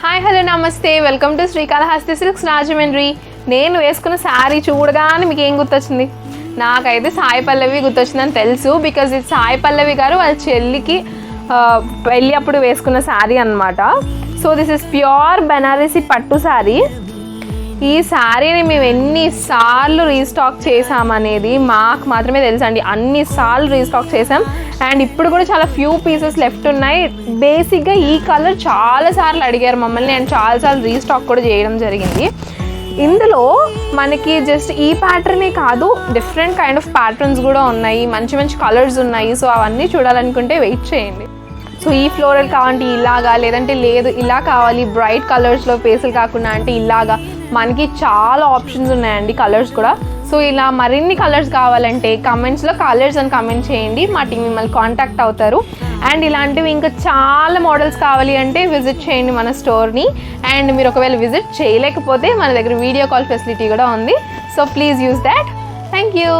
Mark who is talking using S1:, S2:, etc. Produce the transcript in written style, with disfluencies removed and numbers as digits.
S1: Hi hello నమస్తే, welcome to Srikalahasti silks Rajahmundry. నేను వేసుకున్న శారీ చూడగానే మీకు ఏం గుర్తొచ్చింది? నాకైతే సాయి పల్లవి గుర్తొచ్చిందని తెలుసు. బికాజ్ ఇది సాయి పల్లవి గారు వాళ్ళ చెల్లికి పెళ్ళి అప్పుడు వేసుకున్న శారీ అనమాట. So this is pure Banarasi పట్టు శారీ. ఈ శారీని మేము ఎన్నిసార్లు రీస్టాక్ చేసామనేది మాకు మాత్రమే తెలుసు అండి. అన్నిసార్లు రీస్టాక్ చేసాం అండ్ ఇప్పుడు కూడా చాలా ఫ్యూ పీసెస్ లెఫ్ట్ ఉన్నాయి. బేసిక్గా ఈ కలర్ చాలాసార్లు అడిగారు మమ్మల్ని అండ్ చాలాసార్లు రీస్టాక్ కూడా చేయడం జరిగింది. ఇందులో మనకి జస్ట్ ఈ ప్యాటర్నే కాదు, డిఫరెంట్ కైండ్ ఆఫ్ ప్యాటర్న్స్ కూడా ఉన్నాయి, మంచి మంచి కలర్స్ ఉన్నాయి. సో అవన్నీ చూడాలనుకుంటే వెయిట్ చేయండి. సో ఈ ఫ్లోరల్ కావాలంటే ఇలాగా, లేదంటే లేదు ఇలా కావాలి బ్రైట్ కలర్స్లో పేస్టల్ కాకుండా అంటే ఇలాగా, మనకి చాలా ఆప్షన్స్ ఉన్నాయండి కలర్స్ కూడా. సో ఇలా మరిన్ని కలర్స్ కావాలంటే కమెంట్స్లో కలర్స్ అని కమెంట్ చేయండి, మా టీం మిమ్మల్ని కాంటాక్ట్ అవుతారు. అండ్ ఇలాంటివి ఇంకా చాలా మోడల్స్ కావాలి అంటే విజిట్ చేయండి మన స్టోర్ని. అండ్ మీరు ఒకవేళ విజిట్ చేయలేకపోతే మన దగ్గర వీడియో కాల్ ఫెసిలిటీ కూడా ఉంది. So please use that. Thank you.